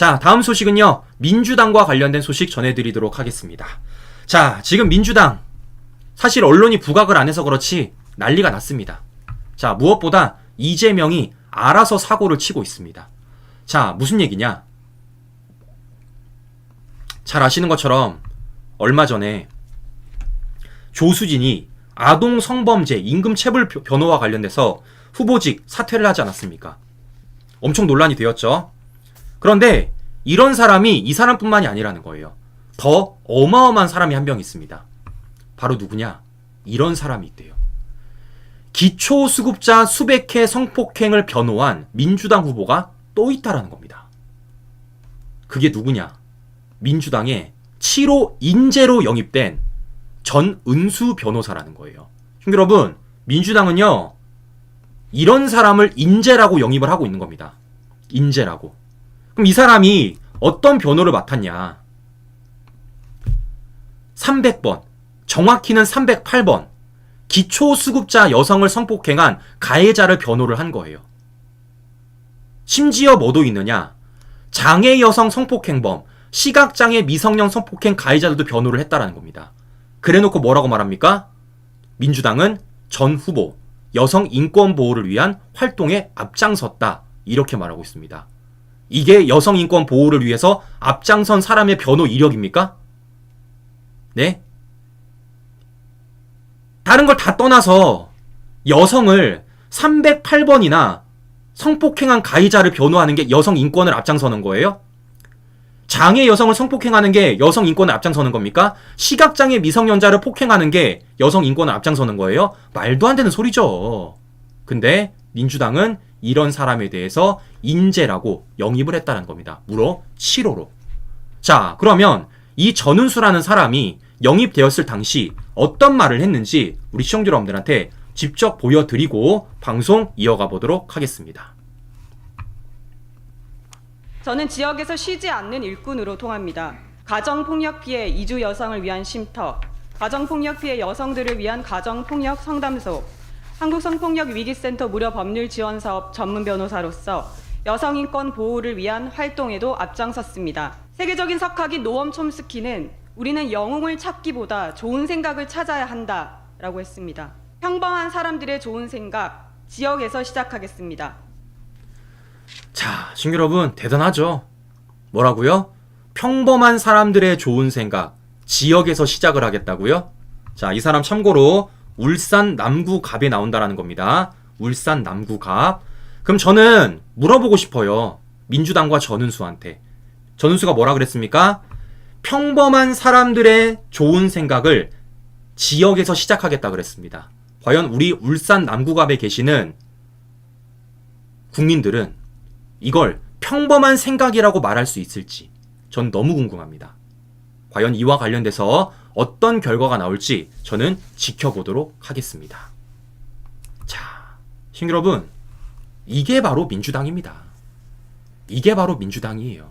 자, 다음 소식은요. 민주당과 관련된 소식 전해드리도록 하겠습니다. 자, 지금 민주당 사실 언론이 부각을 안 해서 그렇지 난리가 났습니다. 자, 무엇보다 이재명이 알아서 사고를 치고 있습니다. 자, 무슨 얘기냐? 잘 아시는 것처럼 얼마 전에 조수진이 아동 성범죄 임금체불 변호와 관련돼서 후보직 사퇴를 하지 않았습니까? 엄청 논란이 되었죠. 그런데 이런 사람이 이 사람뿐만이 아니라는 거예요. 더 어마어마한 사람이 한 명 있습니다. 바로 누구냐? 이런 사람이 있대요. 기초수급자 수백 회 성폭행을 변호한 민주당 후보가 또 있다라는 겁니다. 그게 누구냐? 민주당의 7호 인재로 영입된 전은수 변호사라는 거예요. 여러분, 민주당은요, 이런 사람을 인재라고 영입을 하고 있는 겁니다. 인재라고. 그럼 이 사람이 어떤 변호를 맡았냐? 300번, 정확히는 308번, 기초수급자 여성을 성폭행한 가해자를 변호를 한 거예요. 심지어 뭐도 있느냐? 장애 여성 성폭행범, 시각장애 미성년 성폭행 가해자들도 변호를 했다라는 겁니다. 그래놓고 뭐라고 말합니까? 민주당은 전 후보, 여성 인권 보호를 위한 활동에 앞장섰다. 이렇게 말하고 있습니다. 이게 여성 인권 보호를 위해서 앞장선 사람의 변호 이력입니까? 네? 다른 걸 다 떠나서 여성을 308번이나 성폭행한 가해자를 변호하는 게 여성 인권을 앞장서는 거예요? 장애 여성을 성폭행하는 게 여성 인권을 앞장서는 겁니까? 시각장애 미성년자를 폭행하는 게 여성 인권을 앞장서는 거예요? 말도 안 되는 소리죠. 근데 민주당은 이런 사람에 대해서 인재라고 영입을 했다는 겁니다. 무려 7호로. 자, 그러면 이 전은수라는 사람이 영입되었을 당시 어떤 말을 했는지 우리 시청자 여러분들한테 직접 보여드리고 방송 이어가 보도록 하겠습니다. 저는 지역에서 쉬지 않는 일꾼으로 통합니다. 가정폭력 피해 이주 여성을 위한 쉼터, 가정폭력 피해 여성들을 위한 가정폭력 상담소, 한국성폭력위기센터 무료 법률 지원 사업 전문 변호사로서 여성인권 보호를 위한 활동에도 앞장섰습니다. 세계적인 석학인 노엄 촘스키는 우리는 영웅을 찾기보다 좋은 생각을 찾아야 한다라고 했습니다. 평범한 사람들의 좋은 생각, 지역에서 시작하겠습니다. 자, 시청자 여러분, 대단하죠? 뭐라고요? 평범한 사람들의 좋은 생각, 지역에서 시작을 하겠다고요? 자, 이 사람 참고로 울산 남구갑에 나온다라는 겁니다. 울산 남구갑. 그럼 저는 물어보고 싶어요. 민주당과 전은수한테. 전은수가 뭐라 그랬습니까? 평범한 사람들의 좋은 생각을 지역에서 시작하겠다 그랬습니다. 과연 우리 울산 남구갑에 계시는 국민들은 이걸 평범한 생각이라고 말할 수 있을지 전 너무 궁금합니다. 과연 이와 관련돼서 어떤 결과가 나올지 저는 지켜보도록 하겠습니다. 자, 시청자 여러분, 이게 바로 민주당입니다. 이게 바로 민주당이에요.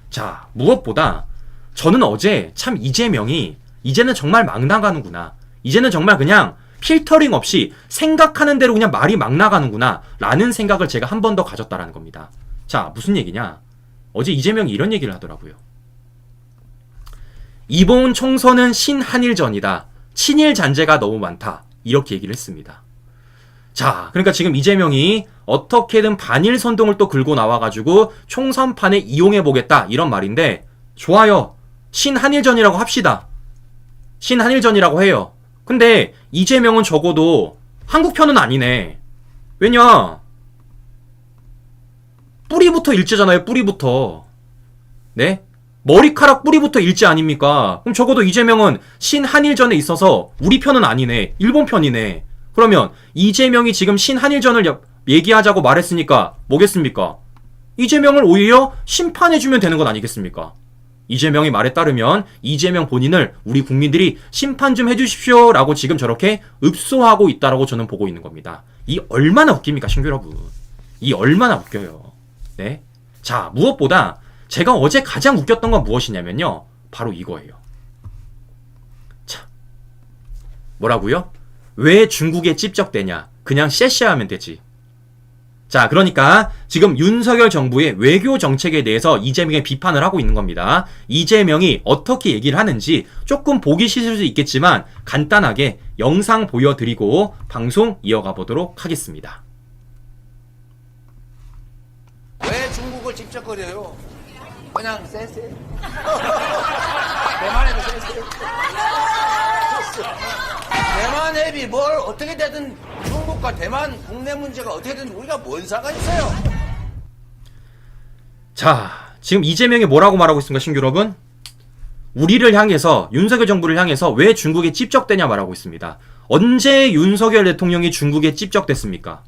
자, 무엇보다 저는 어제 참 이재명이 이제는 정말 막 나가는구나. 이제는 정말 그냥 필터링 없이 생각하는 대로 그냥 말이 막 나가는구나 라는 생각을 제가 한 번 더 가졌다라는 겁니다. 자, 무슨 얘기냐? 어제 이재명이 이런 얘기를 하더라고요. 이번 총선은 신한일전이다. 친일 잔재가 너무 많다. 이렇게 얘기를 했습니다. 자, 그러니까 지금 이재명이 어떻게든 반일 선동을 또 긁고 나와가지고 총선판에 이용해보겠다 이런 말인데, 좋아요. 신한일전이라고 합시다. 신한일전이라고 해요. 근데 이재명은 적어도 한국 편은 아니네. 왜냐? 뿌리부터 일제잖아요. 뿌리부터. 네? 머리카락 뿌리부터 일제 아닙니까? 그럼 적어도 이재명은 신한일전에 있어서 우리 편은 아니네. 일본 편이네. 그러면 이재명이 지금 신한일전을 얘기하자고 말했으니까 뭐겠습니까? 이재명을 오히려 심판해주면 되는 것 아니겠습니까? 이재명의 말에 따르면 이재명 본인을 우리 국민들이 심판 좀 해주십시오 라고 지금 저렇게 읍소하고 있다라고 저는 보고 있는 겁니다. 이 얼마나 웃깁니까, 신규 여러분? 이 얼마나 웃겨요. 네? 자, 무엇보다 제가 어제 가장 웃겼던 건 무엇이냐면요, 바로 이거예요. 자, 뭐라고요? 왜 중국에 찝적대냐? 그냥 쎄쎄하면 되지. 자, 그러니까 지금 윤석열 정부의 외교 정책에 대해서 이재명이 비판을 하고 있는 겁니다. 이재명이 어떻게 얘기를 하는지 조금 보기 싫을 수 있겠지만 간단하게 영상 보여드리고 방송 이어가 보도록 하겠습니다. 왜 중국을 집적거려요? 그냥 쎄쎄. 대만에도 쎄쎄. 대만 앱이 뭘 어떻게 되든 중국과 대만 국내 문제가 어떻게든 우리가 뭔 상관 있어요? 자, 지금 이재명이 뭐라고 말하고 있습니까, 신규 여러분? 우리를 향해서, 윤석열 정부를 향해서 왜 중국에 찝적대냐 말하고 있습니다. 언제 윤석열 대통령이 중국에 찝적댔습니까?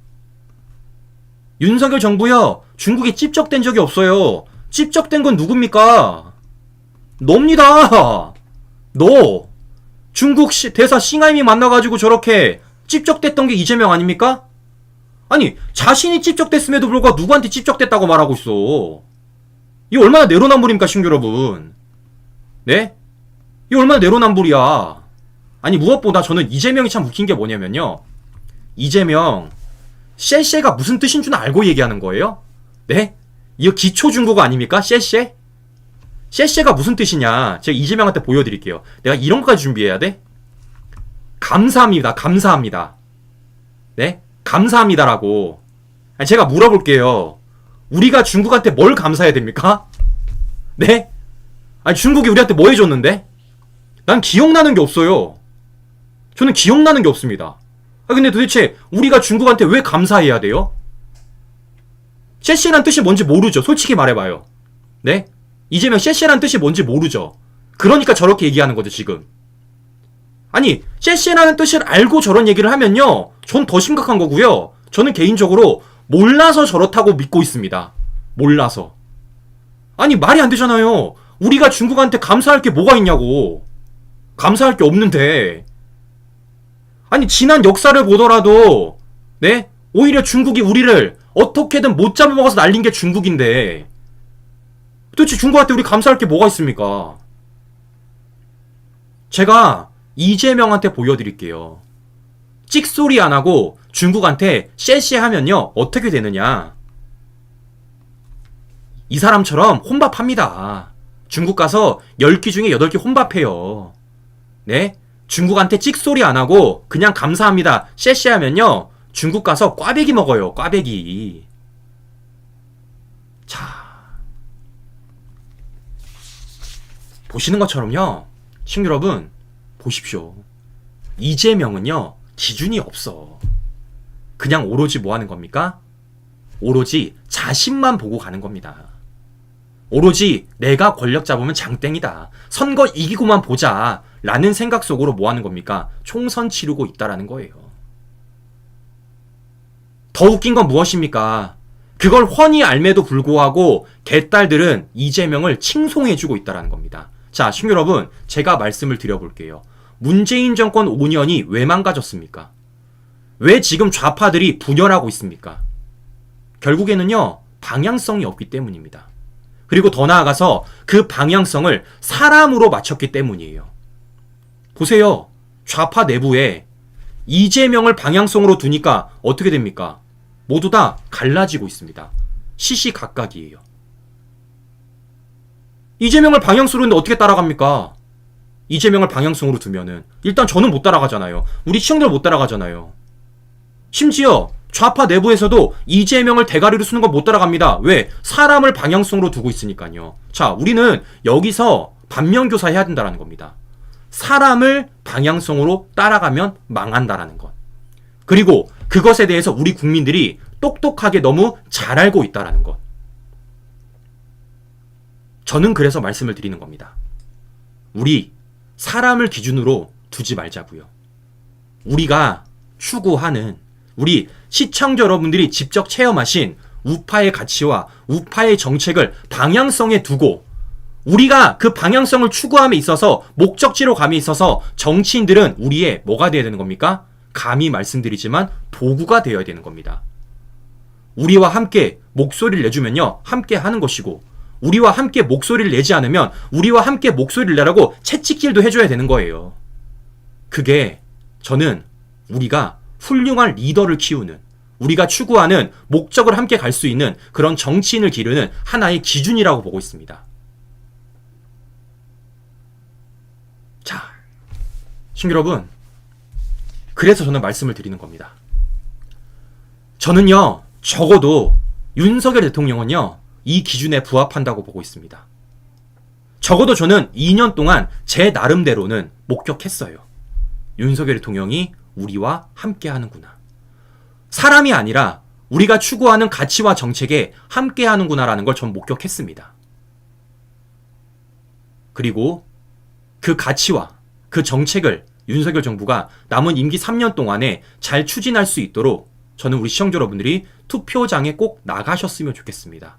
윤석열 정부요, 중국에 찝적댄 적이 없어요. 찝적댄 건 누굽니까? 너입니다. 너. 중국 대사 싱하임이 만나가지고 저렇게 찝적댔던 게 이재명 아닙니까? 아니, 자신이 찝적댔음에도 불구하고 누구한테 찝적댔다고 말하고 있어. 이거 얼마나 내로남불입니까, 신규 여러분? 네? 이거 얼마나 내로남불이야. 아니, 무엇보다 저는 이재명이 참 웃긴 게 뭐냐면요. 이재명, 쎄쎄가 무슨 뜻인 줄 알고 얘기하는 거예요? 네? 이거 기초 중국어 아닙니까? 쎄쎄? 쎄쎄가 무슨 뜻이냐? 제가 이재명한테 보여드릴게요. 내가 이런 것까지 준비해야 돼? 감사합니다. 감사합니다. 네? 감사합니다라고. 아니, 제가 물어볼게요. 우리가 중국한테 뭘 감사해야 됩니까? 네? 아니, 중국이 우리한테 뭐 해줬는데? 난 기억나는 게 없어요. 저는 기억나는 게 없습니다. 아, 근데 도대체 우리가 중국한테 왜 감사해야 돼요? 쎄쎄란 뜻이 뭔지 모르죠. 솔직히 말해봐요. 네? 이재명 쎄쎄란 뜻이 뭔지 모르죠. 그러니까 저렇게 얘기하는 거죠, 지금. 아니, 쎄쎄라는 뜻을 알고 저런 얘기를 하면요, 전 더 심각한 거고요. 저는 개인적으로 몰라서 저렇다고 믿고 있습니다. 몰라서. 아니, 말이 안 되잖아요. 우리가 중국한테 감사할 게 뭐가 있냐고. 감사할 게 없는데. 아니, 지난 역사를 보더라도, 네? 오히려 중국이 우리를 어떻게든 못 잡아먹어서 날린 게 중국인데, 도대체 중국한테 우리 감사할 게 뭐가 있습니까? 제가 이재명한테 보여드릴게요. 찍소리 안 하고 중국한테 쎄쎄 하면요, 어떻게 되느냐. 이 사람처럼 혼밥합니다. 중국 가서 10끼 중에 8끼 혼밥해요. 네? 중국한테 찍소리 안 하고 그냥 감사합니다, 쎄쎄 하면요, 중국 가서 꽈배기 먹어요. 꽈배기. 자, 보시는 것처럼요, 시청자 여러분, 보십시오. 이재명은요, 기준이 없어. 그냥 오로지 뭐 하는 겁니까? 오로지 자신만 보고 가는 겁니다. 오로지 내가 권력 잡으면 장땡이다, 선거 이기고만 보자 라는 생각 속으로 뭐 하는 겁니까? 총선 치르고 있다라는 거예요. 더 웃긴 건 무엇입니까? 그걸 훤히 알매도 불구하고 개딸들은 이재명을 칭송해주고 있다라는 겁니다. 자, 시청자 여러분, 제가 말씀을 드려볼게요. 문재인 정권 5년이 왜 망가졌습니까? 왜 지금 좌파들이 분열하고 있습니까? 결국에는요, 방향성이 없기 때문입니다. 그리고 더 나아가서 그 방향성을 사람으로 맞췄기 때문이에요. 보세요. 좌파 내부에 이재명을 방향성으로 두니까 어떻게 됩니까? 모두 다 갈라지고 있습니다. 시시각각이에요. 이재명을 방향성으로 두는데 어떻게 따라갑니까? 이재명을 방향성으로 두면은 일단 저는 못 따라가잖아요. 우리 시청자들 못 따라가잖아요. 심지어 좌파 내부에서도 이재명을 대가리로 쓰는 건 못 따라갑니다. 왜? 사람을 방향성으로 두고 있으니까요. 자, 우리는 여기서 반면교사 해야 된다는 겁니다. 사람을 방향성으로 따라가면 망한다라는 것. 그리고 그것에 대해서 우리 국민들이 똑똑하게 너무 잘 알고 있다라는 것. 저는 그래서 말씀을 드리는 겁니다. 우리 사람을 기준으로 두지 말자고요. 우리가 추구하는, 우리 시청자 여러분들이 직접 체험하신 우파의 가치와 우파의 정책을 방향성에 두고, 우리가 그 방향성을 추구함에 있어서, 목적지로 감에 있어서 정치인들은 우리의 뭐가 되어야 되는 겁니까? 감히 말씀드리지만 도구가 되어야 되는 겁니다. 우리와 함께 목소리를 내주면요, 함께 하는 것이고, 우리와 함께 목소리를 내지 않으면 우리와 함께 목소리를 내라고 채찍질도 해줘야 되는 거예요. 그게 저는 우리가 훌륭한 리더를 키우는, 우리가 추구하는 목적을 함께 갈 수 있는 그런 정치인을 기르는 하나의 기준이라고 보고 있습니다. 자, 신규 여러분, 그래서 저는 말씀을 드리는 겁니다. 저는요, 적어도 윤석열 대통령은요, 이 기준에 부합한다고 보고 있습니다. 적어도 저는 2년 동안 제 나름대로는 목격했어요. 윤석열 대통령이 우리와 함께 하는구나. 사람이 아니라 우리가 추구하는 가치와 정책에 함께 하는구나라는 걸 전 목격했습니다. 그리고 그 가치와 그 정책을 윤석열 정부가 남은 임기 3년 동안에 잘 추진할 수 있도록 저는 우리 시청자 여러분들이 투표장에 꼭 나가셨으면 좋겠습니다.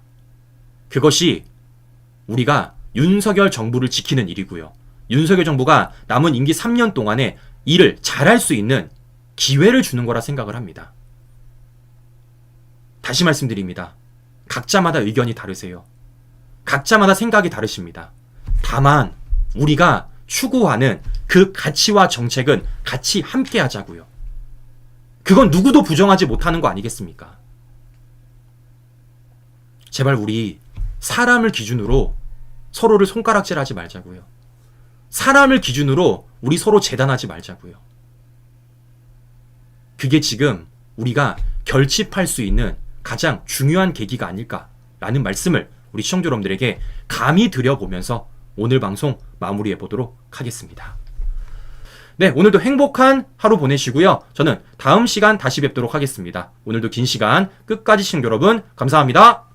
그것이 우리가 윤석열 정부를 지키는 일이고요. 윤석열 정부가 남은 임기 3년 동안에 일을 잘할 수 있는 기회를 주는 거라 생각을 합니다. 다시 말씀드립니다. 각자마다 의견이 다르세요. 각자마다 생각이 다르십니다. 다만 우리가 추구하는 그 가치와 정책은 같이 함께 하자고요. 그건 누구도 부정하지 못하는 거 아니겠습니까? 제발 우리 사람을 기준으로 서로를 손가락질하지 말자고요. 사람을 기준으로 우리 서로 재단하지 말자고요. 그게 지금 우리가 결집할 수 있는 가장 중요한 계기가 아닐까라는 말씀을 우리 시청자 여러분들에게 감히 드려보면서 오늘 방송 마무리해 보도록 하겠습니다. 네, 오늘도 행복한 하루 보내시고요. 저는 다음 시간 다시 뵙도록 하겠습니다. 오늘도 긴 시간 끝까지 시청자 여러분 감사합니다.